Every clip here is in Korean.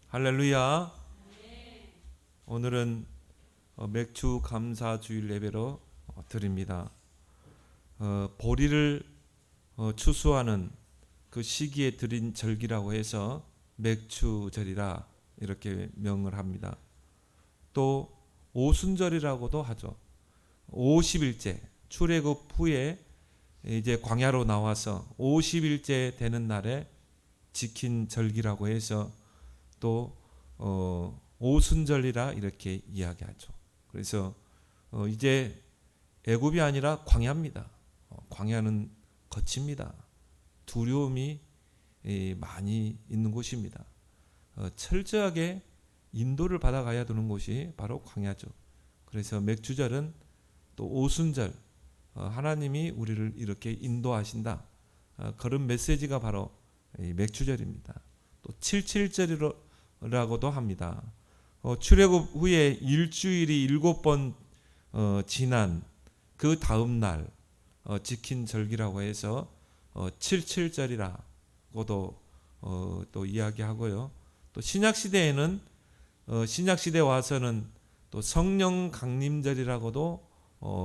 할렐루야. 오늘은 맥주 감사 주일 예배로 드립니다. 보리를 추수하는 그 시기에 드린 절기라고 해서 맥주절이라 이렇게 명을 합니다. 또 오순절이라고도 하죠. 50일째 출애굽 후에 이제 광야로 나와서 50일째 되는 날에 지킨 절기라고 해서 또 오순절이라 이렇게 이야기하죠. 그래서 이제 애굽이 아니라 광야입니다. 광야는 거칩니다. 두려움이 많이 있는 곳입니다. 철저하게 인도를 받아가야 되는 곳이 바로 광야죠. 그래서 맥주절은 또 오순절, 하나님이 우리를 이렇게 인도하신다. 그런 메시지가 바로 맥주절입니다. 또 77절이라고도 합니다. 출애굽 후에 일주일이 7번 지난 그 다음 날 지킨 절기라고 해서 77절이라고도 또 이야기하고요. 또 신약 시대에는 신약 시대 와서는 또 성령 강림절이라고도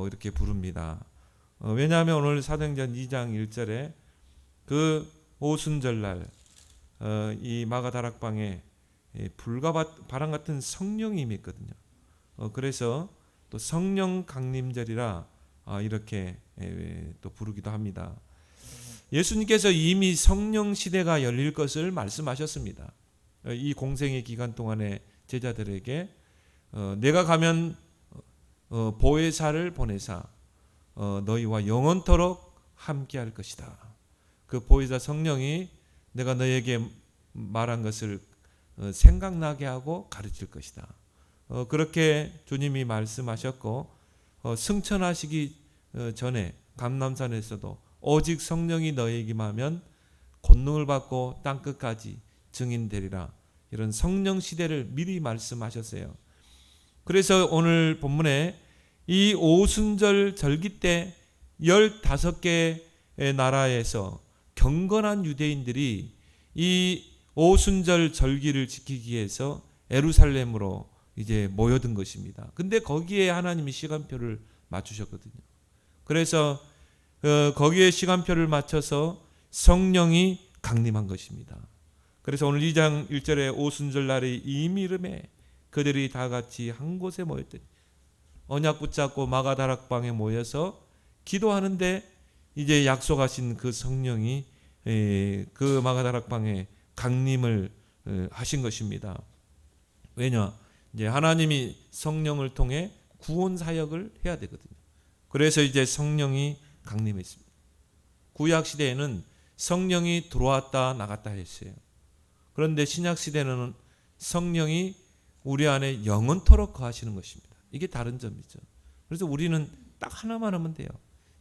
이렇게 부릅니다. 왜냐하면 오늘 사도행전 2장 1절에 그 오순절날 이 마가다락방에 불과 바람 같은 성령이 임했거든요. 그래서 또 성령 강림절이라 이렇게 또 부르기도 합니다. 예수님께서 이미 성령 시대가 열릴 것을 말씀하셨습니다. 이 공생의 기간 동안에 제자들에게 내가 가면 보혜사를 보내사 너희와 영원토록 함께할 것이다. 그 보혜사 성령이 내가 너에게 말한 것을 생각나게 하고 가르칠 것이다. 그렇게 주님이 말씀하셨고 승천하시기 전에 감람산에서도 오직 성령이 너에게 임하면 권능을 받고 땅끝까지 증인되리라. 이런 성령 시대를 미리 말씀하셨어요. 그래서 오늘 본문에 이 오순절 절기 때 15개의 나라에서 경건한 유대인들이 이 오순절 절기를 지키기 위해서 예루살렘으로 이제 모여든 것입니다. 근데 거기에 하나님이 시간표를 맞추셨거든요. 그래서 거기에 시간표를 맞춰서 성령이 강림한 것입니다. 그래서 오늘 2장 1절에 오순절 날의 이미름에 그들이 다 같이 한 곳에 모였더니 언약 붙잡고 마가다락방에 모여서 기도하는데 이제 약속하신 그 성령이 그 마가다락방에 강림을 하신 것입니다. 왜냐? 이제 하나님이 성령을 통해 구원 사역을 해야 되거든요. 그래서 이제 성령이 강림했습니다. 구약 시대에는 성령이 들어왔다 나갔다 했어요. 그런데 신약 시대는 성령이 우리 안에 영원토록 거하시는 것입니다. 이게 다른 점이죠. 그래서 우리는 딱 하나만 하면 돼요.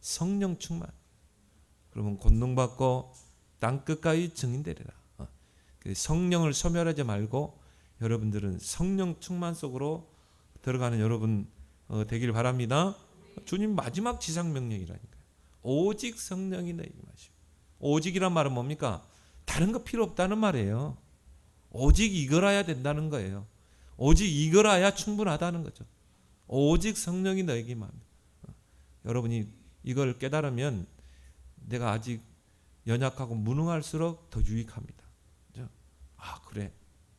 성령 충만. 그러면 권능 받고 땅 끝까지 증인되리라. 성령을 소멸하지 말고 여러분들은 성령 충만 속으로 들어가는 여러분 되길 바랍니다. 주님 마지막 지상 명령이라니까요. 오직 성령이 너희에게 마시고. 오직이란 말은 뭡니까? 다른 거 필요 없다는 말이에요. 오직 이거라야 된다는 거예요. 오직 이거라야 충분하다는 거죠. 오직 성령이 너에게 임합니다. 여러분이 이걸 깨달으면 내가 아직 연약하고 무능할수록 더 유익합니다. 그렇죠? 그래,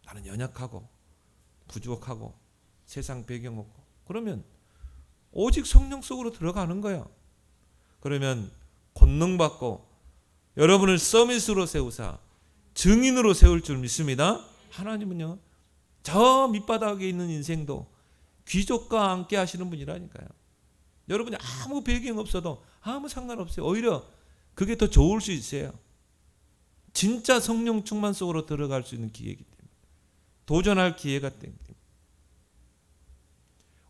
나는 연약하고 부족하고 세상 배경 없고 그러면 오직 성령 속으로 들어가는 거예요. 그러면 권능 받고 여러분을 서밋으로 세우사 증인으로 세울 줄 믿습니다. 하나님은요, 저 밑바닥에 있는 인생도 귀족과 함께 하시는 분이라니까요. 여러분이 아무 배경 없어도 아무 상관없어요. 오히려 그게 더 좋을 수 있어요. 진짜 성령 충만 속으로 들어갈 수 있는 기회이기 때문에 도전할 기회가 때문에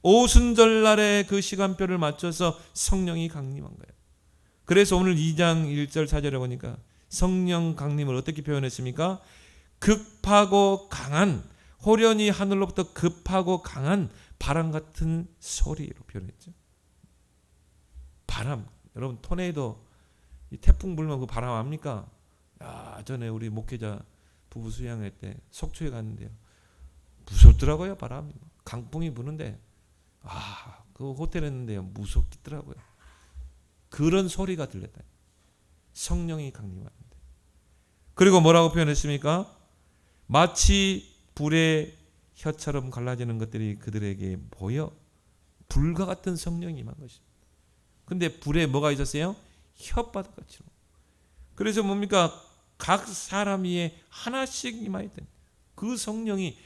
오순절 날에 그 시간표를 맞춰서 성령이 강림한 거예요. 그래서 오늘 2장 1절 4절에 보니까 성령 강림을 어떻게 표현했습니까? 급하고 강한, 호련히 하늘로부터 급하고 강한 바람 같은 소리로 표현했죠. 바람, 여러분 토네이도 이 태풍 불면 그 바람 압니까? 전에 우리 목회자 부부 수양회 때 속초에 갔는데요. 무섭더라고요. 바람이 강풍이 부는데 그 호텔에 있는데요 무섭더라고요. 그런 소리가 들렸다. 성령이 강림하는데. 그리고 뭐라고 표현했습니까? 마치 불의 혀처럼 갈라지는 것들이 그들에게 보여 불과 같은 성령이 임한 것입니다. 근데 불에 뭐가 있었어요? 혓바닥같이. 그래서 뭡니까? 각 사람 위에 하나씩 임하였던 그 성령이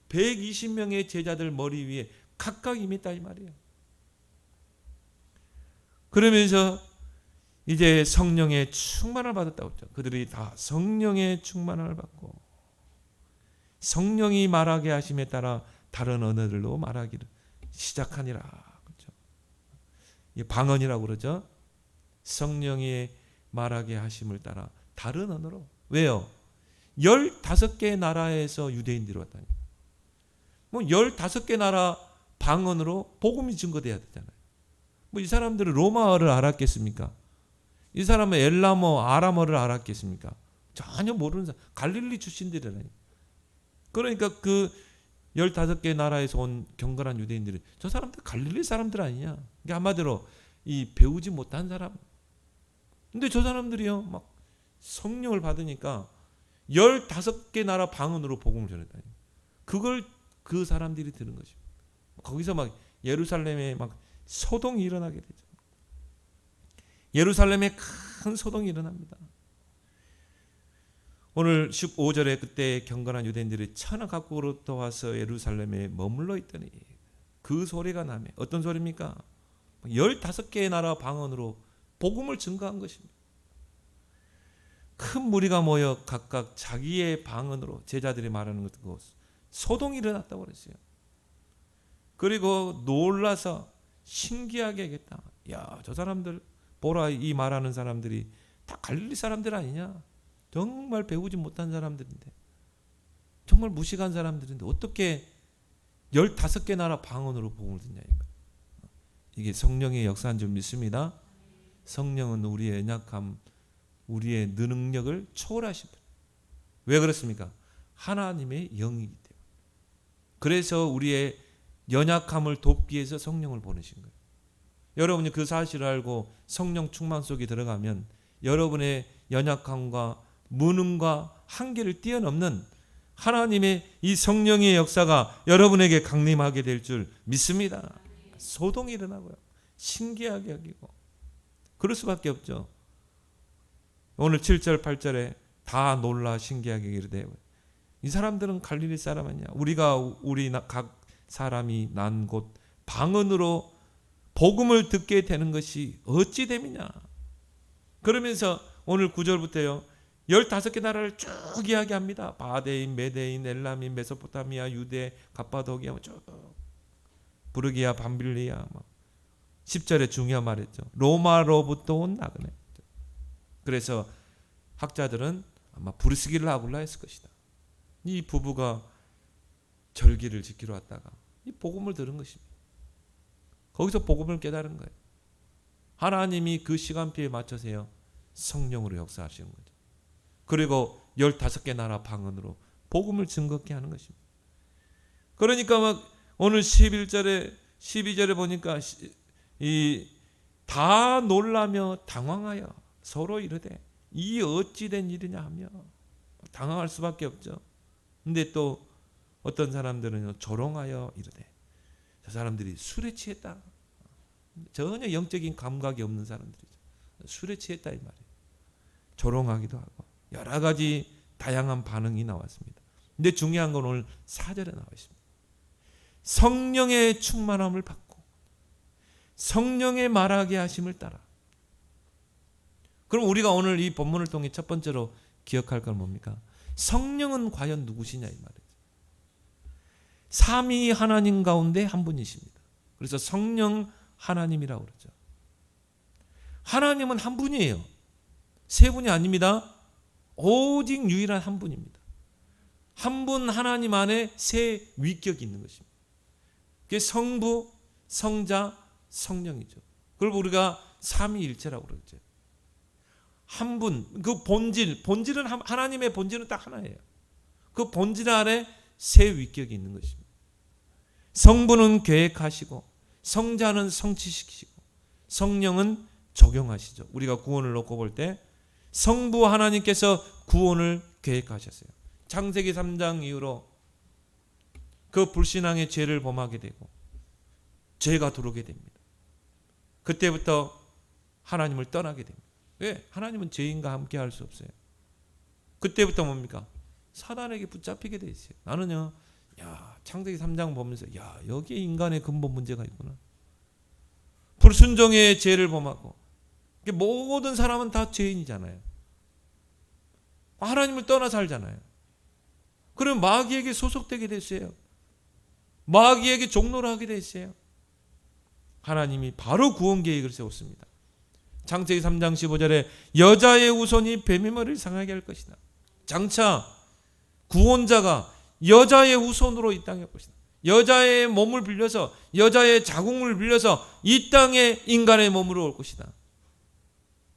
120명의 제자들 머리 위에 각각 임했다 이 말이에요. 그러면서 이제 성령의 충만을 받았다고 했죠. 그들이 다 성령의 충만을 받고 성령이 말하게 하심에 따라 다른 언어들로 말하기를 시작하니라. 그렇죠? 방언이라고 그러죠. 성령이 말하게 하심을 따라 다른 언어로. 왜요? 15개 나라에서 유대인들이 왔다니. 15개 나라 방언으로 복음이 증거돼야 되잖아요. 이 사람들은 로마어를 알았겠습니까? 이 사람은 엘람어, 아람어를 알았겠습니까? 전혀 모르는 사람. 갈릴리 출신들이라니. 그러니까 그 15개 나라에서 온 경건한 유대인들이 저 사람들 갈릴리 사람들 아니냐? 그러니까 한마디로 이 배우지 못한 사람. 근데 저 사람들이요 막 성령을 받으니까 15개 나라 방언으로 복음을 전했다니. 그걸 그 사람들이 들은 것입니다. 거기서 막 예루살렘에 막 소동이 일어나게 되죠. 예루살렘에 큰 소동이 일어납니다. 오늘 15절에 그때 경건한 유대인들이 천하 각국으로부터 와서 예루살렘에 머물러 있더니 그 소리가 나며 어떤 소리입니까? 15개의 나라 방언으로 복음을 증거한 것입니다. 큰 무리가 모여 각각 자기의 방언으로 제자들이 말하는 것 듣고 소동이 일어났다고 그랬어요. 그리고 놀라서 신기하게 하겠다. 야, 저 사람들 보라, 이 말하는 사람들이 다 갈릴리 사람들 아니냐? 정말 배우지 못한 사람들인데, 정말 무식한 사람들인데 어떻게 15개 나라 방언으로 복음을 듣냐. 이게 성령의 역사인 줄 믿습니다. 성령은 우리의 연약함, 우리의 능력을 초월하신 분. 왜 그렇습니까? 하나님의 영이기 때문에. 그래서 우리의 연약함을 돕기 위해서 성령을 보내신 거예요. 여러분이 그 사실을 알고 성령 충만 속에 들어가면 여러분의 연약함과 무능과 한계를 뛰어넘는 하나님의 이 성령의 역사가 여러분에게 강림하게 될 줄 믿습니다. 소동이 일어나고요. 신기하게 여기고. 그럴 수밖에 없죠. 오늘 7절 8절에 다 놀라 신기하게 이르되 이 사람들은 갈릴리 사람 아니냐? 우리 각 사람이 난 곳 방언으로 복음을 듣게 되는 것이 어찌 됨이냐? 그러면서 오늘 9절부터요. 15개 나라를 쭉 이야기합니다. 바데인, 메데인, 엘람인, 메소포타미아, 유대, 갑바도기아 쭉 부르기아, 밤빌리아 10절에 중요한 말했죠. 로마로부터 온 나그네. 그래서 학자들은 아마 부르스기를 아굴라 했을 것이다. 이 부부가 절기를 지키러 왔다가 이 복음을 들은 것입니다. 거기서 복음을 깨달은 거예요. 하나님이 그 시간표에 맞춰서요 성령으로 역사하시는 거죠. 그리고 15개 나라 방언으로 복음을 증거케 하는 것입니다. 그러니까 막 오늘 11절에 12절에 보니까 다 놀라며 당황하여 서로 이르되 이 어찌 된 일이냐 하며 당황할 수밖에 없죠. 근데 또 어떤 사람들은 조롱하여 이르되 저 사람들이 술에 취했다. 전혀 영적인 감각이 없는 사람들이죠. 술에 취했다 이 말이에요. 조롱하기도 하고 여러 가지 다양한 반응이 나왔습니다. 근데 중요한 건 오늘 4절에 나와 있습니다. 성령의 충만함을 받고 성령의 말하게 하심을 따라. 그럼 우리가 오늘 이 본문을 통해 첫 번째로 기억할 건 뭡니까? 성령은 과연 누구시냐 이 말이죠. 삼위 하나님 가운데 한 분이십니다. 그래서 성령 하나님이라고 그러죠. 하나님은 한 분이에요. 세 분이 아닙니다. 오직 유일한 한 분입니다. 한 분 하나님 안에 세 위격이 있는 것입니다. 그게 성부, 성자, 성령이죠. 그걸 우리가 삼위일체라고 그러죠. 한 분, 그 본질은 하나님의 본질은 딱 하나예요. 그 본질 안에 새 위격이 있는 것입니다. 성부는 계획하시고 성자는 성취시키시고 성령은 적용하시죠. 우리가 구원을 놓고 볼 때 성부 하나님께서 구원을 계획하셨어요. 창세기 3장 이후로 그 불신앙의 죄를 범하게 되고 죄가 들어오게 됩니다. 그때부터 하나님을 떠나게 됩니다. 왜? 하나님은 죄인과 함께 할 수 없어요. 그때부터 뭡니까? 사단에게 붙잡히게 돼 있어요. 나는요, 창세기 3장 보면서 여기에 인간의 근본 문제가 있구나. 불순종의 죄를 범하고 모든 사람은 다 죄인이잖아요. 하나님을 떠나 살잖아요. 그럼 마귀에게 소속되게 됐어요. 마귀에게 종노를 하게 됐어요. 하나님이 바로 구원 계획을 세웠습니다. 창세기 3장 15절에 여자의 후손이 뱀의 머리를 상하게 할 것이다. 장차 구원자가 여자의 후손으로 이 땅에 올 것이다. 여자의 몸을 빌려서 여자의 자궁을 빌려서 이 땅에 인간의 몸으로 올 것이다.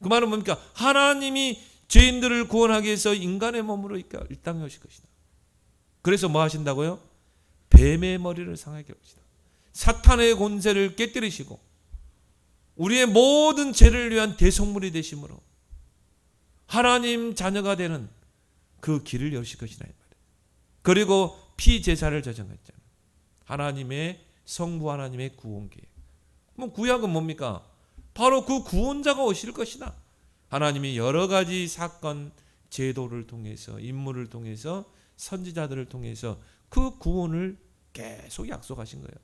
그 말은 뭡니까? 하나님이 죄인들을 구원하기 위해서 인간의 몸으로 이 땅에 오실 것이다. 그래서 뭐 하신다고요? 뱀의 머리를 상하게 할 것이다. 사탄의 권세를 깨뜨리시고 우리의 모든 죄를 위한 대속물이 되심으로 하나님 자녀가 되는 그 길을 여실 것이다. 그리고 피제사를 저정했잖아요. 하나님의 성부 하나님의 구원 계획. 그럼 구약은 뭡니까? 바로 그 구원자가 오실 것이다. 하나님이 여러 가지 사건, 제도를 통해서 인물을 통해서 선지자들을 통해서 그 구원을 계속 약속하신 거예요.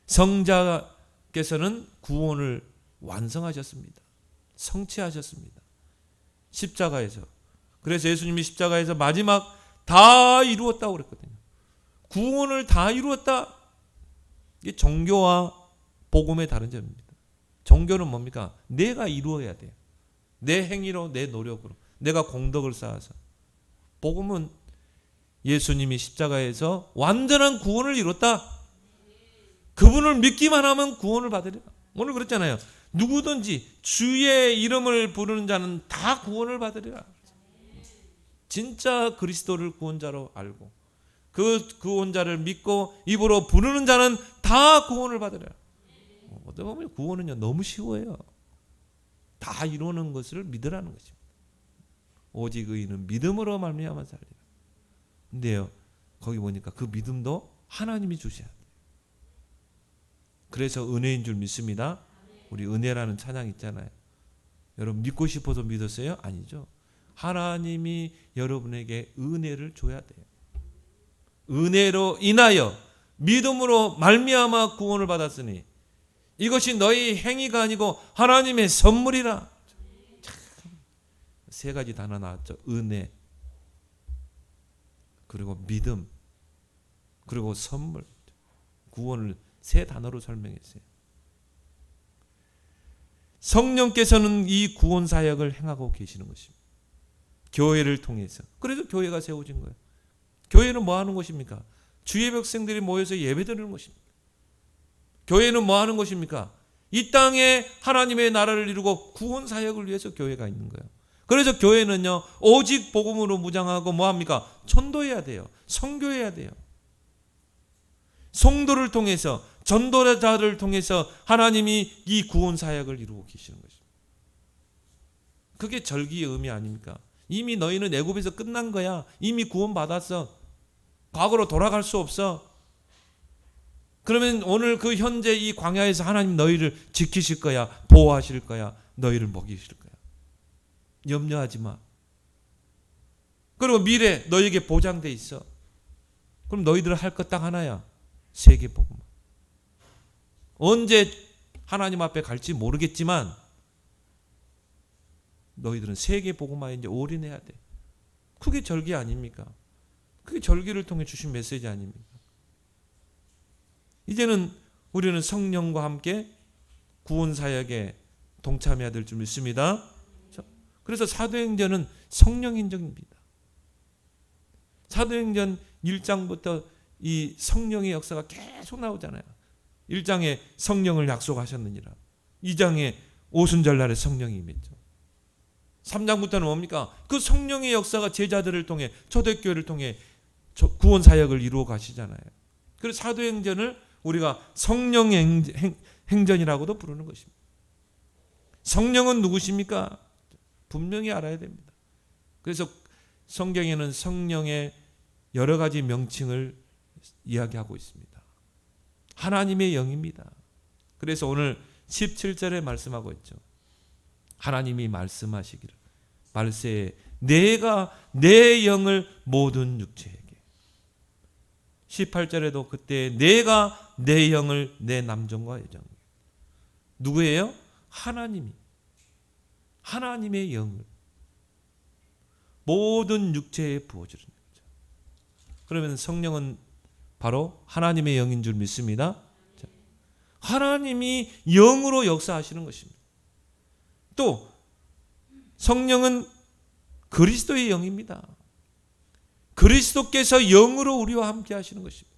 성자께서는 구원을 완성하셨습니다. 성취하셨습니다. 십자가에서. 그래서 예수님이 십자가에서 마지막 다 이루었다고 그랬거든요. 구원을 다 이루었다. 이게 종교와 복음의 다른 점입니다. 종교는 뭡니까? 내가 이루어야 돼요. 내 행위로, 내 노력으로, 내가 공덕을 쌓아서. 복음은 예수님이 십자가에서 완전한 구원을 이뤘다. 그분을 믿기만 하면 구원을 받으리라. 오늘 그랬잖아요. 누구든지 주의 이름을 부르는 자는 다 구원을 받으리라. 진짜 그리스도를 구원자로 알고 그 구원자를 믿고 입으로 부르는 자는 다 구원을 받으리라. 어떻게 보면 구원은요 너무 쉬워요. 다 이루는 것을 믿으라는 것입니다. 오직 의인은 믿음으로 말미암아 살리라. 근데요 거기 보니까 그 믿음도 하나님이 주셔야 돼요. 그래서 은혜인 줄 믿습니다. 우리 은혜라는 찬양 있잖아요. 여러분 믿고 싶어서 믿었어요? 아니죠. 하나님이 여러분에게 은혜를 줘야 돼요. 은혜로 인하여 믿음으로 말미암아 구원을 받았으니 이것이 너희 행위가 아니고 하나님의 선물이라. 세 가지 단어 나왔죠. 은혜, 그리고 믿음, 그리고 선물. 구원을 세 단어로 설명했어요. 성령께서는 이 구원 사역을 행하고 계시는 것입니다. 교회를 통해서. 그래서 교회가 세워진 거예요. 교회는 뭐 하는 것입니까? 주의 백성들이 모여서 예배드리는 것입니다. 교회는 뭐 하는 것입니까? 이 땅에 하나님의 나라를 이루고 구원 사역을 위해서 교회가 있는 거예요. 그래서 교회는요 오직 복음으로 무장하고 뭐 합니까? 전도해야 돼요. 선교해야 돼요. 성도를 통해서 전도자를 통해서 하나님이 이 구원 사역을 이루고 계시는 것입니다. 그게 절기의 의미 아닙니까? 이미 너희는 애굽에서 끝난 거야. 이미 구원 받았어. 과거로 돌아갈 수 없어. 그러면 오늘 그 현재 이 광야에서 하나님 너희를 지키실 거야. 보호하실 거야. 너희를 먹이실 거야. 염려하지 마. 그리고 미래 너희에게 보장돼 있어. 그럼 너희들 할 것 딱 하나야. 세계복음. 언제 하나님 앞에 갈지 모르겠지만 너희들은 세계복음화에 이제 올인해야 돼. 그게 절기 아닙니까? 그게 절기를 통해 주신 메시지 아닙니까? 이제는 우리는 성령과 함께 구원 사역에 동참해야 될 줄 믿습니다. 그래서 사도행전은 성령 인정입니다. 사도행전 1장부터 이 성령의 역사가 계속 나오잖아요. 1장에 성령을 약속하셨느니라. 2장에 오순절날에 성령이 임했죠. 3장부터는 뭡니까? 그 성령의 역사가 제자들을 통해 초대교회를 통해 구원 사역을 이루어 가시잖아요. 그래서 사도행전을 우리가 성령 행전이라고도 부르는 것입니다. 성령은 누구십니까? 분명히 알아야 됩니다. 그래서 성경에는 성령의 여러 가지 명칭을 이야기하고 있습니다. 하나님의 영입니다. 그래서 오늘 17절에 말씀하고 있죠. 하나님이 말씀하시기를 말세에 내가 내 영을 모든 육체에게. 18절에도 그때 내가 내 영을 내 남종과 여종에게. 누구예요? 하나님이. 하나님의 영을 모든 육체에 부어주는 거죠. 그러면 성령은 바로 하나님의 영인 줄 믿습니다. 하나님이 영으로 역사하시는 것입니다. 또 성령은 그리스도의 영입니다. 그리스도께서 영으로 우리와 함께 하시는 것입니다.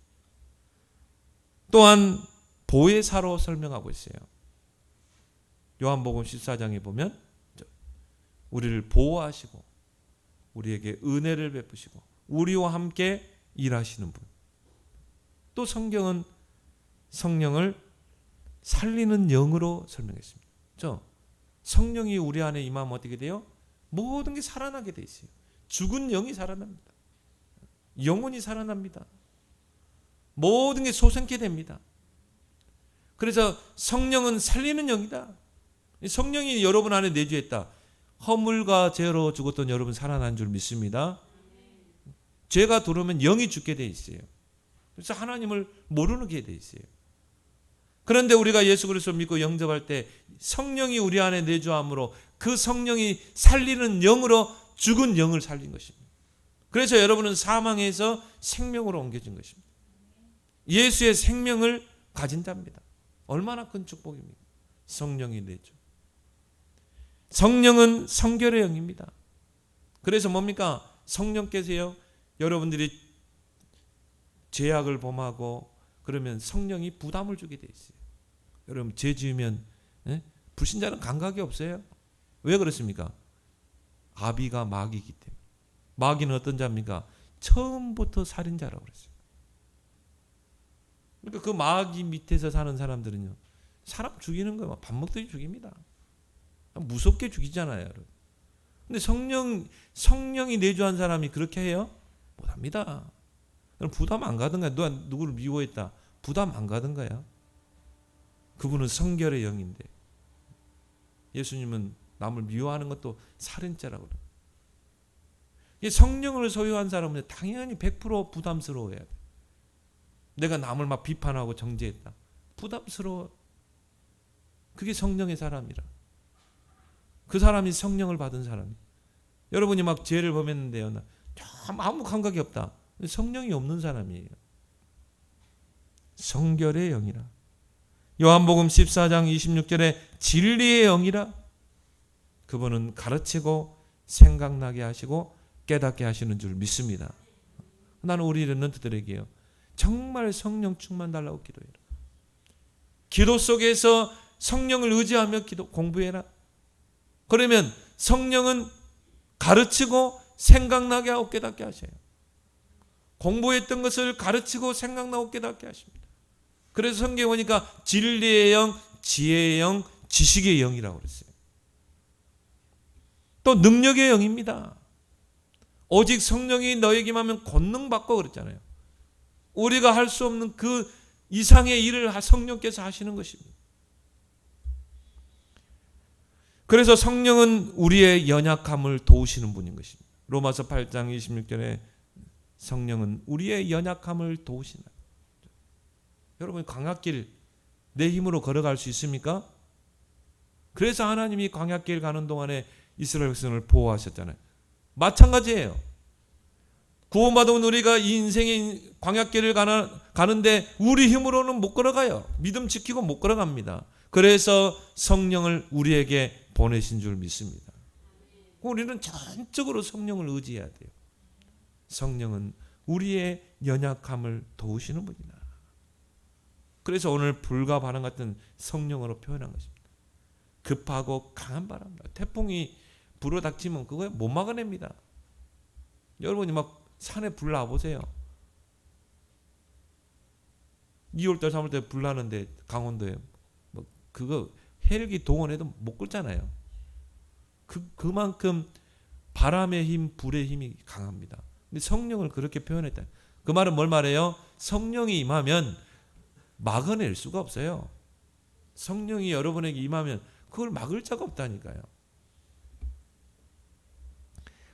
또한 보혜사로 설명하고 있어요. 요한복음 14장에 보면 우리를 보호하시고 우리에게 은혜를 베푸시고 우리와 함께 일하시는 분. 또 성경은 성령을 살리는 영으로 설명했습니다. 성령이 우리 안에 임하면 어떻게 돼요? 모든 게 살아나게 돼 있어요. 죽은 영이 살아납니다. 영혼이 살아납니다. 모든 게 소생케 됩니다. 그래서 성령은 살리는 영이다. 성령이 여러분 안에 내주했다. 허물과 죄로 죽었던 여러분 살아난 줄 믿습니다. 죄가 들어오면 영이 죽게 돼 있어요. 그래서 하나님을 모르는 게 돼 있어요. 그런데 우리가 예수 그리스도를 믿고 영접할 때 성령이 우리 안에 내주함으로 그 성령이 살리는 영으로 죽은 영을 살린 것입니다. 그래서 여러분은 사망에서 생명으로 옮겨진 것입니다. 예수의 생명을 가진 자입니다. 얼마나 큰 축복입니까? 성령이 내주. 성령은 성결의 영입니다. 그래서 뭡니까? 성령께서요, 여러분들이 죄악을 범하고 그러면 성령이 부담을 주게 돼 있어요. 여러분 죄 지으면 불신자는 감각이 없어요. 왜 그렇습니까? 아비가 마귀이기 때문에. 마귀는 어떤 자입니까? 처음부터 살인자라고 그랬어요. 그러니까 그 마귀 밑에서 사는 사람들은요, 사람 죽이는 거 밥 먹듯이 죽입니다. 무섭게 죽이잖아요, 여러분. 근데 성령이 내주한 사람이 그렇게 해요? 못합니다. 부담 안 가든가. 누구를 미워했다. 부담 안 가든가요. 그분은 성결의 영인데 예수님은 남을 미워하는 것도 살인죄라고 그래요. 성령을 소유한 사람은 당연히 100% 부담스러워야 돼. 내가 남을 막 비판하고 정죄했다. 부담스러워. 그게 성령의 사람이라. 그 사람이 성령을 받은 사람이. 여러분이 막 죄를 범했는데요, 참 아무 감각이 없다. 성령이 없는 사람이에요. 성결의 영이라. 요한복음 14장 26절에 진리의 영이라. 그분은 가르치고 생각나게 하시고 깨닫게 하시는 줄 믿습니다. 나는 우리 렘넌트들에게요, 정말 성령 충만 달라고 기도해라. 기도 속에서 성령을 의지하며 공부해라. 그러면 성령은 가르치고 생각나게 하고 깨닫게 하셔요. 공부했던 것을 가르치고 생각나고 깨닫게 하십니다. 그래서 성경에 보니까 진리의 영, 지혜의 영, 지식의 영이라고 그랬어요. 또 능력의 영입니다. 오직 성령이 너에게만 하면 권능받고 그랬잖아요. 우리가 할 수 없는 그 이상의 일을 성령께서 하시는 것입니다. 그래서 성령은 우리의 연약함을 도우시는 분인 것입니다. 로마서 8장 26절에 성령은 우리의 연약함을 도우시나. 여러분 광야길 내 힘으로 걸어갈 수 있습니까? 그래서 하나님이 광야길 가는 동안에 이스라엘 백성을 보호하셨잖아요. 마찬가지예요. 구원받은 우리가 이 인생의 광야길을 가는데 우리 힘으로는 못 걸어가요. 믿음 지키고 못 걸어갑니다. 그래서 성령을 우리에게 보내신 줄 믿습니다. 우리는 전적으로 성령을 의지해야 돼요. 성령은 우리의 연약함을 도우시는 분이다. 그래서 오늘 불과 바람 같은 성령으로 표현한 것입니다. 급하고 강한 바람, 태풍이 불어닥치면 그거 못 막아냅니다. 여러분이 막 산에 불 나보세요. 2월달 3월달 불 나는데 강원도에 뭐 그거 헬기 동원해도 못 끌잖아요. 그만큼 바람의 힘, 불의 힘이 강합니다. 근데 성령을 그렇게 표현했다. 그 말은 뭘 말해요? 성령이 임하면 막아낼 수가 없어요. 성령이 여러분에게 임하면 그걸 막을 자가 없다니까요.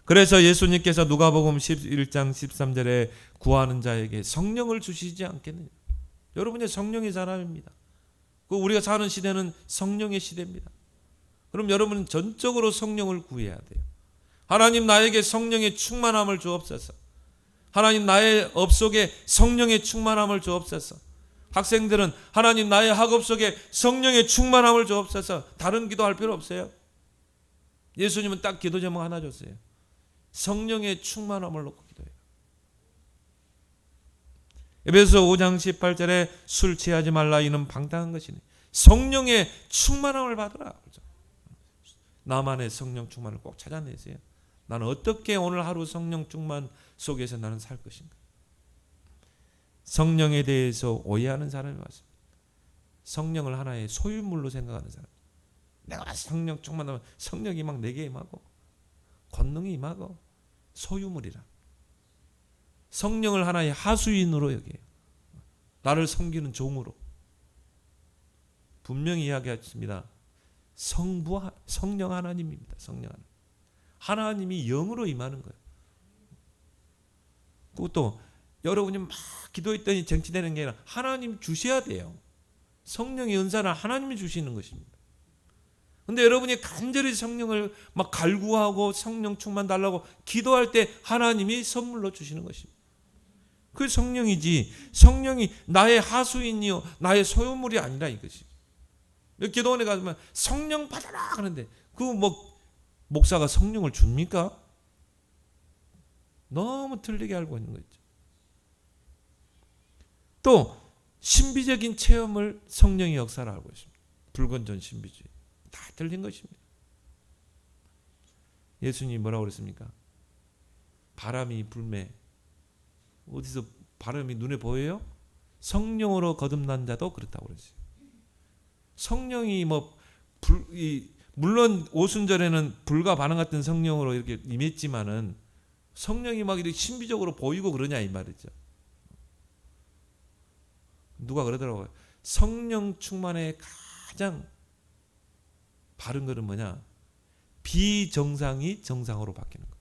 그래서 예수님께서 누가복음 11장 13절에 구하는 자에게 성령을 주시지 않겠느냐. 여러분의 성령의 사람입니다. 우리가 사는 시대는 성령의 시대입니다. 그럼 여러분은 전적으로 성령을 구해야 돼요. 하나님 나에게 성령의 충만함을 주옵소서. 하나님 나의 업 속에 성령의 충만함을 주옵소서. 학생들은 하나님 나의 학업 속에 성령의 충만함을 주옵소서. 다른 기도할 필요 없어요. 예수님은 딱 기도 제목 하나 줬어요. 성령의 충만함을 놓고 기도해요. 에베소서 5장 18절에 술 취하지 말라 이는 방탕한 것이니 성령의 충만함을 받으라. 나만의 성령 충만을 꼭 찾아내세요. 나는 어떻게 오늘 하루 성령 충만 속에서 나는 살 것인가. 성령에 대해서 오해하는 사람이 많습니다. 성령을 하나의 소유물로 생각하는 사람. 내가 성령 충만하면 성령이 막 내게 임하고 권능이 임하고 소유물이라. 성령을 하나의 하수인으로 여겨요. 나를 섬기는 종으로. 분명히 이야기했습니다. 성령 하나님입니다. 성령 하나님. 하나님이 영으로 임하는 거예요. 그것도 여러분이 막 기도했더니 정치되는 게 아니라 하나님 주셔야 돼요. 성령의 은사는 하나님이 주시는 것입니다. 근데 여러분이 간절히 성령을 막 갈구하고 성령 충만 달라고 기도할 때 하나님이 선물로 주시는 것입니다. 그 성령이지 성령이 나의 하수인이요 나의 소유물이 아니라 이것이. 기도원에 가면 성령 받아라 하는데 그 목사가 성령을 줍니까? 너무 틀리게 알고 있는 거죠. 또 신비적인 체험을 성령의 역사를 알고 있습니다. 불건전 신비주의. 다 틀린 것입니다. 예수님이 뭐라고 그랬습니까? 바람이 불매. 어디서 바람이 눈에 보여요? 성령으로 거듭난 자도 그렇다고 그랬어요. 성령이 물론 오순절에는 불과 반응 같은 성령으로 이렇게 임했지만은 성령이 막 이렇게 신비적으로 보이고 그러냐 이 말이죠. 누가 그러더라고요. 성령 충만의 가장 바른 것은 뭐냐? 비정상이 정상으로 바뀌는 거.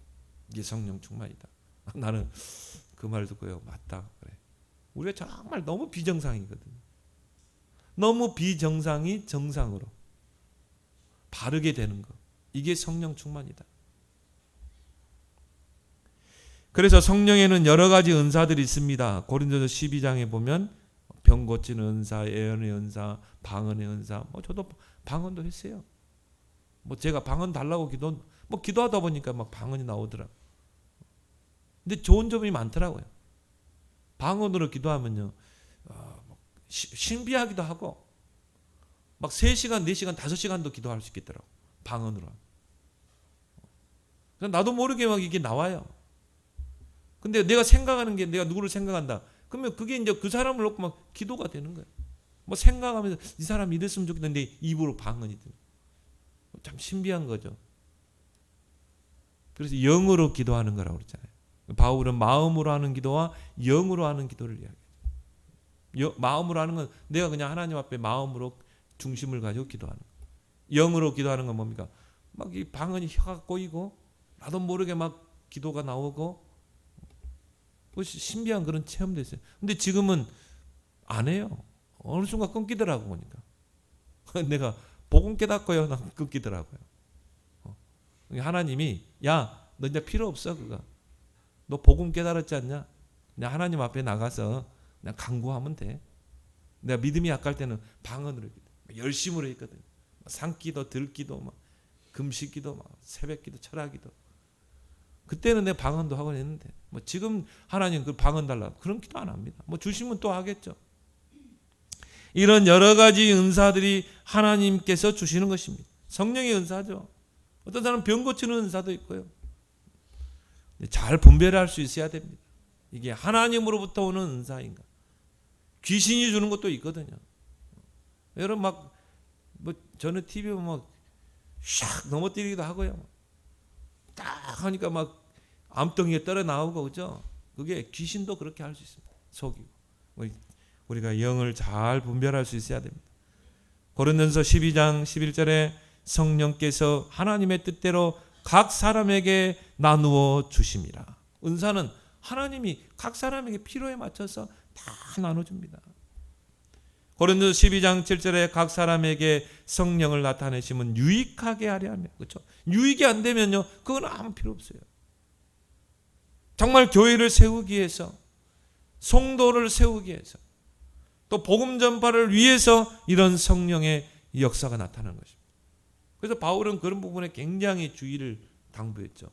이게 성령 충만이다. 나는 그 말 듣고요. 맞다. 그래. 우리가 정말 너무 비정상이거든요. 너무 비정상이 정상으로 바르게 되는 거. 이게 성령 충만이다. 그래서 성령에는 여러 가지 은사들이 있습니다. 고린도서 12장에 보면 병 고치는 은사, 예언의 은사, 방언의 은사. 저도 방언도 했어요. 제가 방언 달라고 기도하다 보니까 막 방언이 나오더라. 근데 좋은 점이 많더라고요. 방언으로 기도하면요, 신비하기도 하고, 막 3시간, 4시간, 5시간도 기도할 수 있겠더라고. 방언으로. 나도 모르게 막 이게 나와요. 근데 내가 생각하는 게 내가 누구를 생각한다. 그러면 그게 이제 그 사람을 놓고 막 기도가 되는 거예요. 생각하면서 이 사람이 이랬으면 좋겠는데 입으로 방언이 들어요. 참 신비한 거죠. 그래서 영으로 기도하는 거라고 그랬잖아요. 바울은 마음으로 하는 기도와 영으로 하는 기도를 이야기해요. 마음으로 하는 건 내가 그냥 하나님 앞에 마음으로 중심을 가지고 기도하는 거예요. 영으로 기도하는 건 뭡니까? 막 이 방언이 혀가 꼬이고 나도 모르게 막 기도가 나오고 신비한 그런 체험도 있어요. 근데 지금은 안 해요. 어느 순간 끊기더라고 보니까. 내가 복음 깨닫고요. 난 끊기더라고요. 하나님이 야, 너 이제 필요 없어 그거. 너 복음 깨달았지 않냐? 그냥 하나님 앞에 나가서 그냥 간구하면 돼. 내가 믿음이 약할 때는 방언으로 기도, 열심으로 했거든. 산기도, 들기도, 막 금식기도, 막 새벽기도, 철학기도. 그때는 내 방언도 하고 했는데, 지금 하나님 그 방언 달라 그런 기도 안 합니다. 주시면 또 하겠죠. 이런 여러 가지 은사들이 하나님께서 주시는 것입니다. 성령의 은사죠. 어떤 사람은 병 고치는 은사도 있고요. 잘 분별할 수 있어야 됩니다. 이게 하나님으로부터 오는 은사인가, 귀신이 주는 것도 있거든요. 여러분 저는 TV 보면 샥 넘어뜨리기도 하고요. 딱 하니까 막 암덩이에 떨어 나오고, 그죠? 그게 귀신도 그렇게 할 수 있습니다. 속이고. 우리가 영을 잘 분별할 수 있어야 됩니다. 고린도전서 12장 11절에 성령께서 하나님의 뜻대로 각 사람에게 나누어 주심이라. 은사는 하나님이 각 사람에게 필요에 맞춰서 다 나눠줍니다. 고린도전서 12장 7절에 각 사람에게 성령을 나타내시면 유익하게 하려 하며, 그렇죠? 유익이 안 되면요, 그건 아무 필요 없어요. 정말 교회를 세우기 위해서, 성도를 세우기 위해서, 또 복음 전파를 위해서 이런 성령의 역사가 나타나는 것입니다. 그래서 바울은 그런 부분에 굉장히 주의를 당부했죠.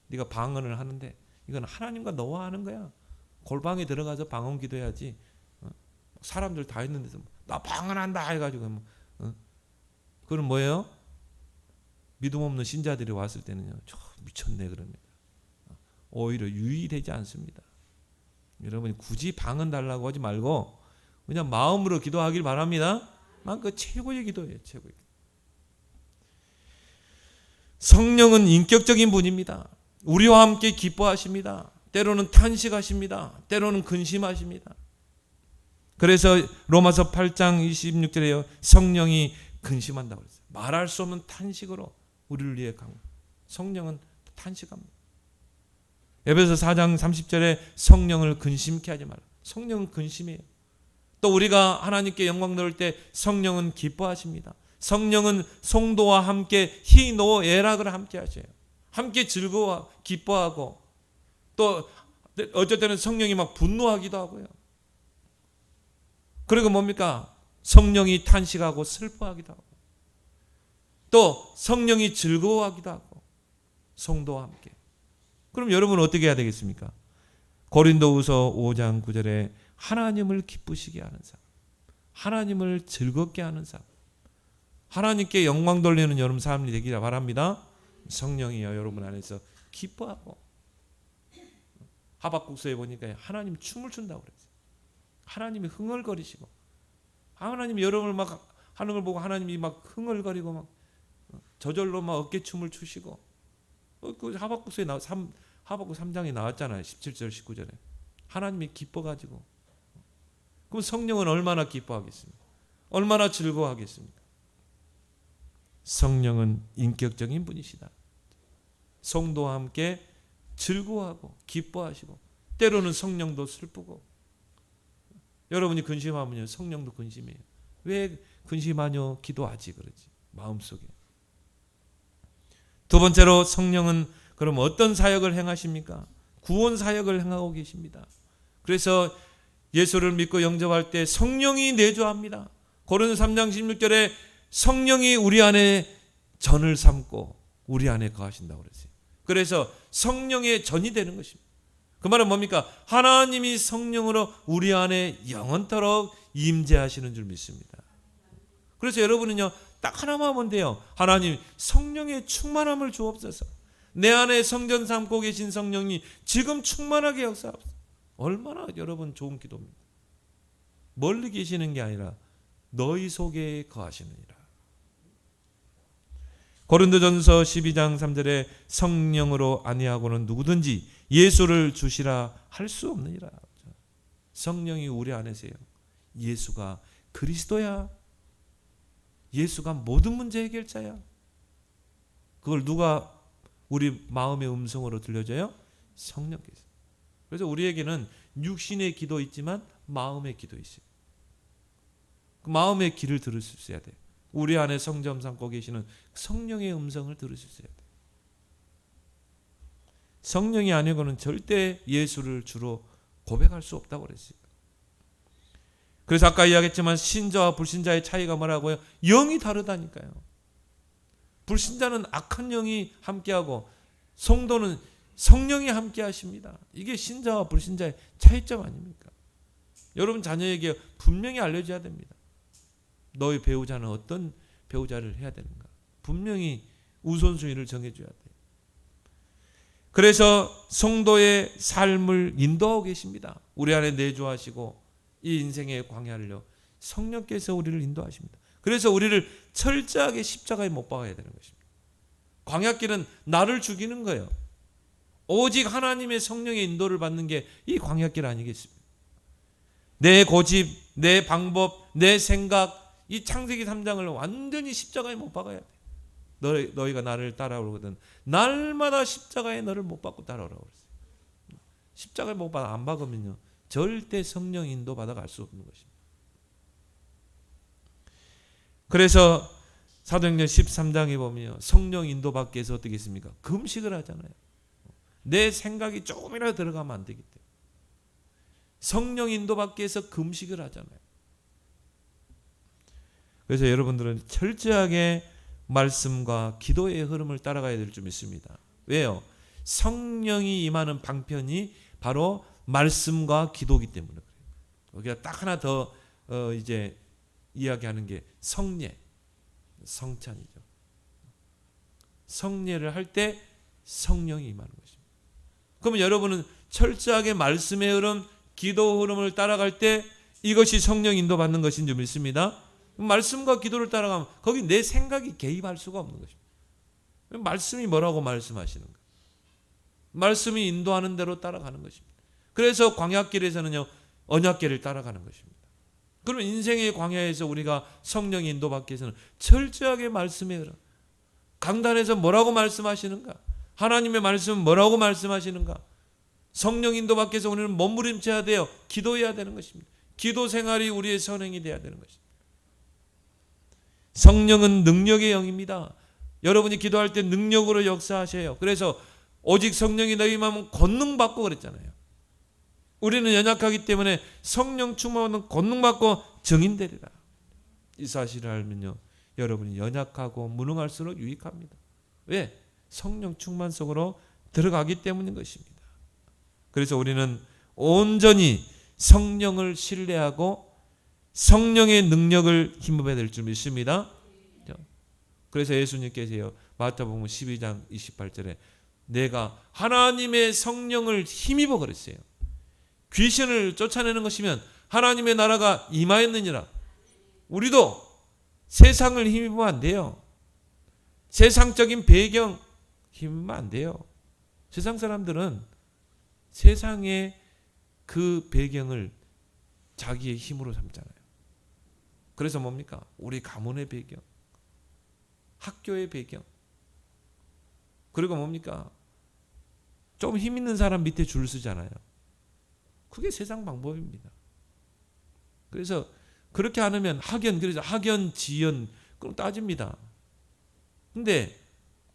네가 방언을 하는데 이건 하나님과 너와 하는 거야. 골방에 들어가서 방언 기도해야지. 사람들 다 있는 데서 나 방언한다 해가지고 그건 뭐예요? 믿음 없는 신자들이 왔을 때는요, 저 미쳤네 그럽니다. 오히려 유의되지 않습니다. 여러분이 굳이 방언 달라고 하지 말고 그냥 마음으로 기도하길 바랍니다. 그 최고의 기도예요, 최고의 기도. 성령은 인격적인 분입니다. 우리와 함께 기뻐하십니다. 때로는 탄식하십니다. 때로는 근심하십니다. 그래서 로마서 8장 26절에요, 성령이 근심한다고 그랬어요. 말할 수 없는 탄식으로 우리를 위해 강구. 성령은 탄식합니다. 에베소서 4장 30절에 성령을 근심케 하지 말라. 성령은 근심해요. 또 우리가 하나님께 영광 돌릴 때 성령은 기뻐하십니다. 성령은 성도와 함께 희노애락을 함께 하셔요. 함께 즐거워 기뻐하고, 또 어쩔 때는 성령이 막 분노하기도 하고요. 그리고 뭡니까? 성령이 탄식하고 슬퍼하기도 하고, 또 성령이 즐거워하기도 하고, 성도와 함께. 그럼 여러분은 어떻게 해야 되겠습니까? 고린도후서 5장 9절에 하나님을 기쁘시게 하는 사람, 하나님을 즐겁게 하는 사람, 하나님께 영광 돌리는 여러분 삶이 되기를 바랍니다. 성령이여 여러분 안에서 기뻐하고, 하박국서에 보니까 하나님 춤을 춘다고 그랬어요. 하나님이 흥얼거리시고, 하나님이 여러분을 막 하는 걸 보고 하나님이 막 흥얼거리고 막 저절로 막 어깨춤을 추시고, 그 하박국서에 하박국 3장에 나왔잖아요. 17절 19절에 하나님이 기뻐가지고. 그럼 성령은 얼마나 기뻐하겠습니까? 얼마나 즐거워하겠습니까? 성령은 인격적인 분이시다. 성도와 함께 즐거워하고 기뻐하시고, 때로는 성령도 슬프고. 여러분이 근심하면요, 성령도 근심해요. 왜 근심하뇨? 기도하지 그러지, 마음속에. 두 번째로 성령은 그럼 어떤 사역을 행하십니까? 구원 사역을 행하고 계십니다. 그래서 예수를 믿고 영접할 때 성령이 내주합니다. 고린도서 3장 16절에 성령이 우리 안에 전을 삼고 우리 안에 거하신다고 그랬어요. 그래서 성령의 전이 되는 것입니다. 그 말은 뭡니까? 하나님이 성령으로 우리 안에 영원토록 임재하시는 줄 믿습니다. 그래서 여러분은요, 딱 하나만 하면 돼요. 하나님 성령의 충만함을 주옵소서. 내 안에 성전 삼고 계신 성령이 지금 충만하게 역사하옵소서. 얼마나 여러분 좋은 기도입니다. 멀리 계시는 게 아니라 너희 속에 거하시느니라. 고린도전서 12장 3절에 성령으로 아니하고는 누구든지 예수를 주시라 할 수 없느니라. 성령이 우리 안에서요, 예수가 그리스도야. 예수가 모든 문제 해결자야. 그걸 누가 우리 마음의 음성으로 들려줘요? 성령께서. 그래서 우리에게는 육신의 기도 있지만 마음의 기도 있어요. 그 마음의 귀를 들을 수 있어야 돼요. 우리 안에 성전 삼고 계시는 성령의 음성을 들을 수 있어야 돼요. 성령이 아니고는 절대 예수를 주로 고백할 수 없다고 그랬어요. 그래서 아까 이야기했지만 신자와 불신자의 차이가 뭐라고요? 영이 다르다니까요. 불신자는 악한 영이 함께하고 성도는 성령이 함께 하십니다. 이게 신자와 불신자의 차이점 아닙니까? 여러분 자녀에게 분명히 알려줘야 됩니다. 너의 배우자는 어떤 배우자를 해야 되는가? 분명히 우선순위를 정해줘야 돼요. 그래서 성도의 삶을 인도하고 계십니다. 우리 안에 내주하시고 이 인생의 광야를요, 성령께서 우리를 인도하십니다. 그래서 우리를 철저하게 십자가에 못 박아야 되는 것입니다. 광야길은 나를 죽이는 거예요. 오직 하나님의 성령의 인도를 받는 게 이 광야길 아니겠습니까? 내 고집, 내 방법, 내 생각, 이 창세기 3장을 완전히 십자가에 못 박아야 돼. 너희가 나를 따라오거든 날마다 십자가에 너를 못 박고 따라오라고 그랬어요. 십자가에 못 박아 안 박으면요, 절대 성령 인도 받아 갈 수 없는 것입니다. 그래서 사도행전 13장에 보면 성령 인도 받기 위해서 어떻게 했습니까? 금식을 하잖아요. 내 생각이 조금이라도 들어가면 안 되기 때문에 성령 인도 받기 위해서 금식을 하잖아요. 그래서 여러분들은 철저하게 말씀과 기도의 흐름을 따라가야 될 줄 믿습니다. 왜요? 성령이 임하는 방편이 바로 말씀과 기도이기 때문에 그래요. 여기가 딱 하나 더 이제 이야기하는 게 성례, 성찬이죠. 성례를 할 때 성령이 임하는 것입니다. 그러면 여러분은 철저하게 말씀의 흐름, 기도 흐름을 따라갈 때 이것이 성령 인도 받는 것인 줄 믿습니다. 말씀과 기도를 따라가면 거기 내 생각이 개입할 수가 없는 것입니다. 말씀이 뭐라고 말씀하시는가? 말씀이 인도하는 대로 따라가는 것입니다. 그래서 광야길에서는요, 언약궤를 따라가는 것입니다. 그러면 인생의 광야에서 우리가 성령 인도받기 위해서는 철저하게 말씀의 흐름, 강단에서 뭐라고 말씀하시는가? 하나님의 말씀은 뭐라고 말씀하시는가? 성령 인도받기 위해서 우리는 몸부림쳐야 돼요. 기도해야 되는 것입니다. 기도 생활이 우리의 선행이 돼야 되는 것입니다. 성령은 능력의 영입니다. 여러분이 기도할 때 능력으로 역사하셔요. 그래서 오직 성령이 너희 마음은 권능받고 그랬잖아요. 우리는 연약하기 때문에 성령 충만은 권능받고 증인되리라. 이 사실을 알면요, 여러분이 연약하고 무능할수록 유익합니다. 왜? 성령 충만 속으로 들어가기 때문인 것입니다. 그래서 우리는 온전히 성령을 신뢰하고 성령의 능력을 힘입어야 될 줄 믿습니다. 그래서 예수님께서요, 마태복음 12장 28절에 내가 하나님의 성령을 힘입어 그랬어요. 귀신을 쫓아내는 것이면 하나님의 나라가 임하였느니라. 우리도 세상을 힘입으면 안 돼요. 세상적인 배경 힘입으면 안 돼요. 세상 사람들은 세상의 그 배경을 자기의 힘으로 삼잖아요. 그래서 뭡니까? 우리 가문의 배경, 학교의 배경, 그리고 뭡니까? 좀 힘 있는 사람 밑에 줄 서잖아요. 그게 세상 방법입니다. 그래서 그렇게 안 하면 학연, 그래서 학연, 지연, 그럼 따집니다. 근데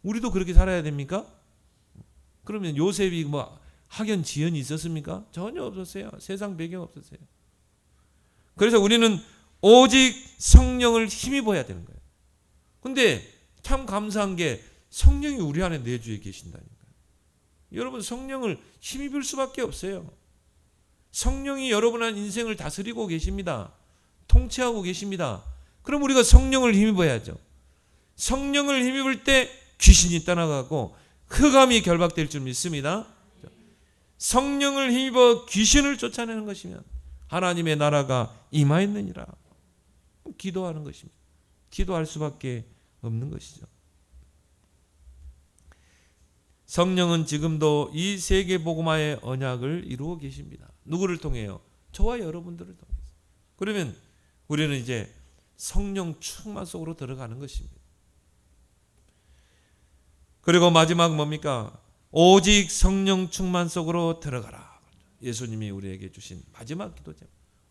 우리도 그렇게 살아야 됩니까? 그러면 요셉이 뭐 학연, 지연이 있었습니까? 전혀 없었어요. 세상 배경 없었어요. 그래서 우리는 오직 성령을 힘입어야 되는 거예요. 근데 참 감사한 게 성령이 우리 안에 내주에 계신다니까요. 여러분, 성령을 힘입을 수밖에 없어요. 성령이 여러분 안 인생을 다스리고 계십니다. 통치하고 계십니다. 그럼 우리가 성령을 힘입어야죠. 성령을 힘입을 때 귀신이 떠나가고 흑암이 결박될 줄 믿습니다. 성령을 힘입어 귀신을 쫓아내는 것이면 하나님의 나라가 임하였느니라. 기도하는 것입니다. 기도할 수밖에 없는 것이죠. 성령은 지금도 이 세계 복음화의 언약을 이루어 계십니다. 누구를 통해요? 저와 여러분들을 통해서. 그러면 우리는 이제 성령 충만 속으로 들어가는 것입니다. 그리고 마지막 뭡니까? 오직 성령 충만 속으로 들어가라. 예수님이 우리에게 주신 마지막 기도죠.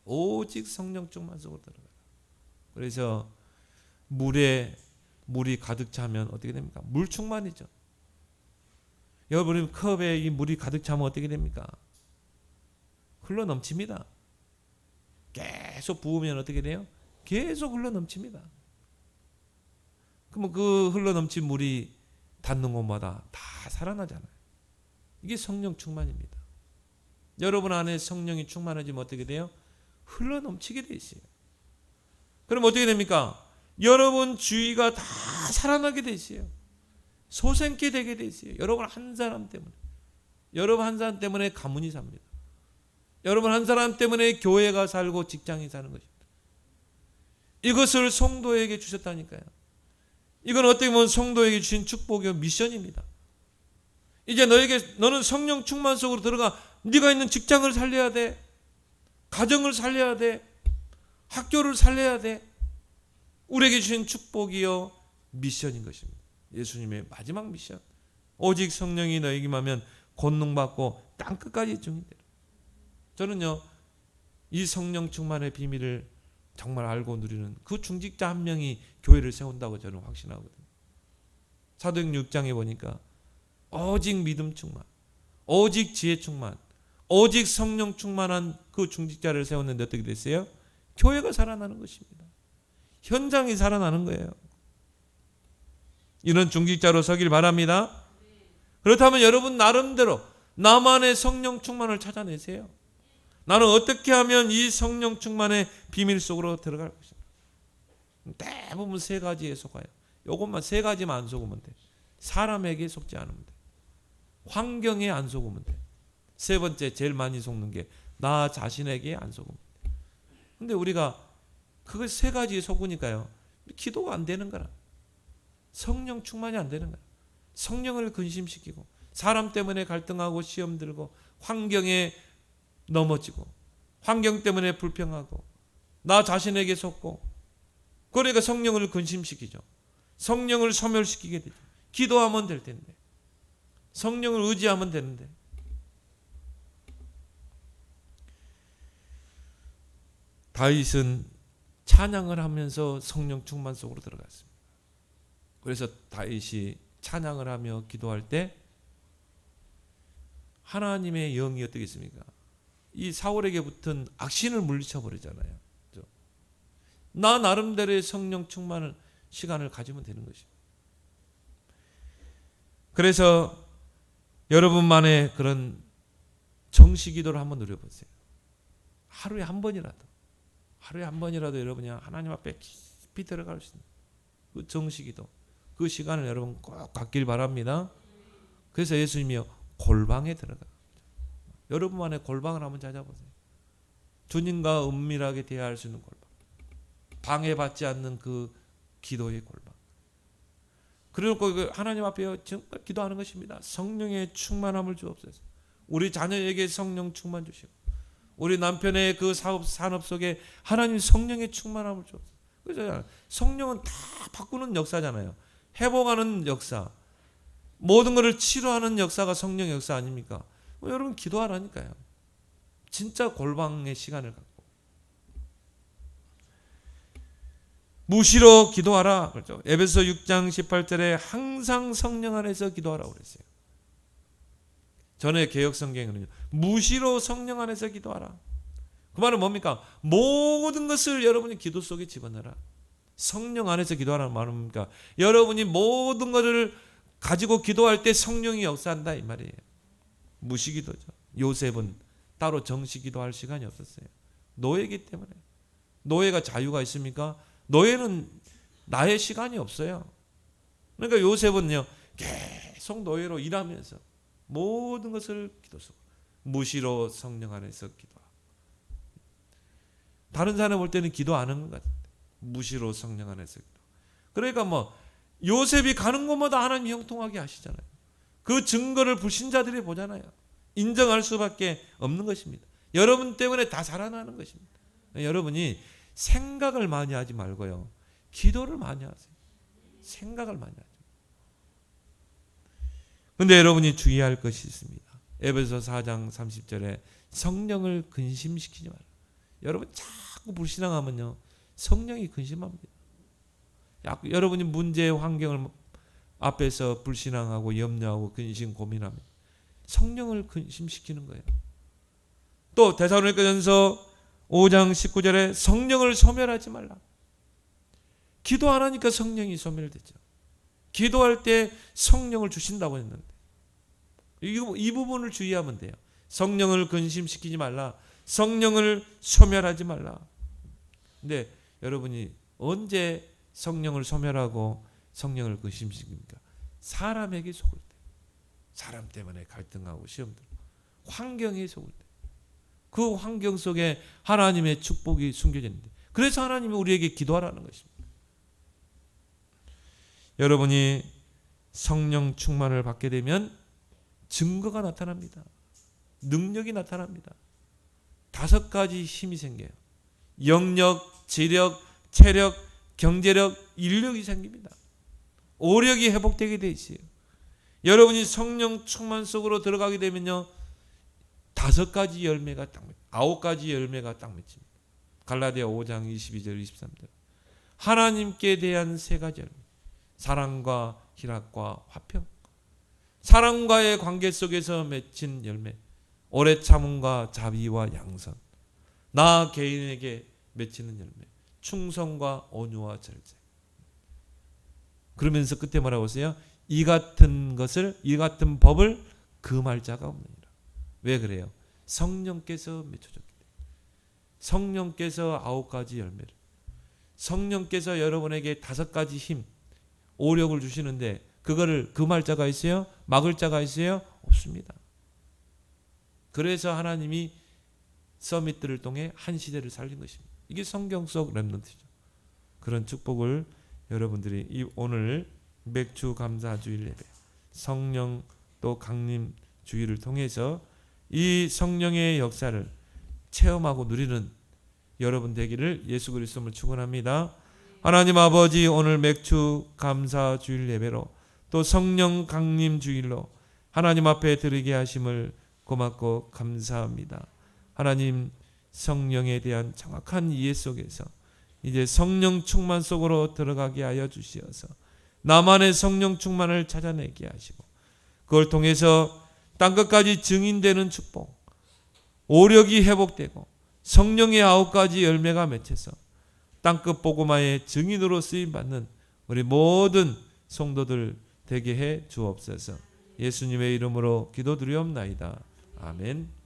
오직 성령 충만 속으로 들어가라. 그래서 물이 가득 차면 어떻게 됩니까? 물 충만이죠. 여러분, 컵에 이 물이 가득 차면 어떻게 됩니까? 흘러 넘칩니다. 계속 부으면 어떻게 돼요? 계속 흘러 넘칩니다. 그러면 그 흘러 넘친 물이 닿는 곳마다 다 살아나잖아요. 이게 성령 충만입니다. 여러분 안에 성령이 충만해지면 어떻게 돼요? 흘러 넘치게 돼 있어요. 그럼 어떻게 됩니까? 여러분 주위가 다 살아나게 돼 있어요. 소생케 되게 돼 있어요. 여러분 한 사람 때문에. 여러분 한 사람 때문에 가문이 삽니다. 여러분 한 사람 때문에 교회가 살고 직장이 사는 것입니다. 이것을 성도에게 주셨다니까요. 이건 어떻게 보면 성도에게 주신 축복이요 미션입니다. 이제 너는 성령 충만 속으로 들어가. 네가 있는 직장을 살려야 돼. 가정을 살려야 돼. 학교를 살려야 돼. 우리에게 주신 축복이요 미션인 것입니다. 예수님의 마지막 미션. 오직 성령이 너에게 임하면 권능받고 땅끝까지 증인되라. 저는요 이 성령 충만의 비밀을 정말 알고 누리는 그 중직자 한 명이 교회를 세운다고 저는 확신하거든요. 사도행전 6장에 보니까 오직 믿음 충만, 오직 지혜 충만, 오직 성령 충만한 그 중직자를 세웠는데 어떻게 됐어요? 교회가 살아나는 것입니다. 현장이 살아나는 거예요. 이런 중직자로 서길 바랍니다. 그렇다면 여러분 나름대로 나만의 성령 충만을 찾아내세요. 나는 어떻게 하면 이 성령 충만의 비밀 속으로 들어갈 것인가? 대부분 세 가지에 속아요. 이것만 세 가지만 안 속으면 돼. 사람에게 속지 않으면 돼. 환경에 안 속으면 돼. 세 번째 제일 많이 속는 게 나 자신에게 안 속으면 돼. 근데 우리가 그걸 세 가지에 속으니까요. 기도가 안 되는 거라. 성령 충만이 안 되는 거야. 성령을 근심시키고 사람 때문에 갈등하고 시험 들고 환경에 넘어지고 환경 때문에 불평하고 나 자신에게 속고 그러니까 성령을 근심시키죠. 성령을 소멸시키게 되죠. 기도하면 될 텐데 성령을 의지하면 되는데 다윗은 찬양을 하면서 성령 충만 속으로 들어갔습니다. 그래서 다윗이 찬양을 하며 기도할 때 하나님의 영이 어떻게 있습니까? 이 사울에게 붙은 악신을 물리쳐 버리잖아요. 나 나름대로의 성령 충만을 시간을 가지면 되는 것입니다. 그래서 여러분만의 그런 정시 기도를 한번 누려보세요. 하루에 한 번이라도 여러분이 하나님 앞에 깊이 들어갈 수 있는 그 정시 기도, 그 시간을 여러분 꼭 갖길 바랍니다. 그래서 예수님이요 골방에 들어가. 여러분만의 골방을 한번 찾아보세요. 주님과 은밀하게 대화할 수 있는 골방. 방해받지 않는 그 기도의 골방. 그리고 하나님 앞에 정말 기도하는 것입니다. 성령의 충만함을 주옵소서. 우리 자녀에게 성령 충만 주시고 우리 남편의 그 사업 산업 속에 하나님 성령의 충만함을 주옵소서. 그죠? 성령은 다 바꾸는 역사잖아요. 회복하는 역사. 모든 것을 치료하는 역사가 성령의 역사 아닙니까? 여러분 기도하라니까요. 진짜 골방의 시간을 갖고 무시로 기도하라 그렇죠. 에베소 6장 18절에 항상 성령 안에서 기도하라고 그랬어요. 전에 개역 성경에는요. 무시로 성령 안에서 기도하라. 그 말은 뭡니까? 모든 것을 여러분이 기도 속에 집어넣어라. 성령 안에서 기도하라는 말은 뭡니까? 여러분이 모든 것을 가지고 기도할 때 성령이 역사한다 이 말이에요. 무시기도죠. 요셉은 따로 정시기도할 시간이 없었어요. 노예이기 때문에. 노예가 자유가 있습니까? 노예는 나의 시간이 없어요. 그러니까 요셉은요 계속 노예로 일하면서 모든 것을 기도 속 무시로 성령 안에서 기도하고 다른 사람 볼 때는 기도 안 하는 것 같은데 무시로 성령 안에서 기도. 그러니까 뭐 요셉이 가는 곳마다 하나님 형통하게 하시잖아요. 그 증거를 불신자들이 보잖아요. 인정할 수밖에 없는 것입니다. 여러분 때문에 다 살아나는 것입니다. 여러분이 생각을 많이 하지 말고요. 기도를 많이 하세요. 생각을 많이 하죠. 그런데 여러분이 주의할 것이 있습니다. 에베소 4장 30절에 성령을 근심시키지 말라. 여러분 자꾸 불신앙하면요. 성령이 근심합니다. 여러분이 문제의 환경을 앞에서 불신앙하고 염려하고 근심 고민하면 성령을 근심시키는 거예요. 또 데살로니가전서 5장 19절에 성령을 소멸하지 말라. 기도 안 하니까 성령이 소멸되죠. 기도할 때 성령을 주신다고 했는데 이 부분을 주의하면 돼요. 성령을 근심시키지 말라. 성령을 소멸하지 말라. 근데 여러분이 언제 성령을 소멸하고 성령을 근심시킵니까? 사람에게 속을 때, 사람 때문에 갈등하고 시험 들고 환경에 속을 때, 그 환경 속에 하나님의 축복이 숨겨져 있는데, 그래서 하나님이 우리에게 기도하라는 것입니다. 여러분이 성령 충만을 받게 되면 증거가 나타납니다. 능력이 나타납니다. 5가지 힘이 생겨요. 영력, 지력, 체력, 경제력, 인력이 생깁니다. 오력이 회복되게 돼 있어요. 여러분이 성령 충만 속으로 들어가게 되면요, 5가지 열매가 딱, 9가지 열매가 딱 맺힙니다. 갈라디아 5장 22절 23절. 하나님께 대한 3가지 열매. 사랑과 희락과 화평. 사랑과의 관계 속에서 맺힌 열매. 오래 참음과 자비와 양선. 나 개인에게 맺히는 열매. 충성과 온유와 절제. 그러면서 끝에 뭐라고 하세요? 이 같은 법을 금할 자가 없느니라. 왜 그래요? 성령께서 맺혀졌기 때문에. 성령께서 9가지 열매를, 성령께서 여러분에게 5가지 힘, 오력을 주시는데 그거를 금할 자가 있어요? 막을 자가 있어요? 없습니다. 그래서 하나님이 서밋들을 통해 한 시대를 살린 것입니다. 이게 성경 속 렘넌트죠. 그런 축복을 여러분들이 오늘 맥주 감사 주일 예배, 성령 또 강림 주일을 통해서 이 성령의 역사를 체험하고 누리는 여러분 되기를 예수 그리스도를 축원합니다. 하나님 아버지, 오늘 맥주 감사 주일 예배로 또 성령 강림 주일로 하나님 앞에 드리게 하심을 고맙고 감사합니다. 하나님, 성령에 대한 정확한 이해 속에서 이제 성령 충만 속으로 들어가게 하여 주시어서 나만의 성령 충만을 찾아내게 하시고, 그걸 통해서 땅끝까지 증인되는 축복, 오력이 회복되고 성령의 9가지 열매가 맺혀서 땅끝 복음화의 증인으로 쓰임받는 우리 모든 성도들 되게 해 주옵소서. 예수님의 이름으로 기도드리옵나이다. 아멘.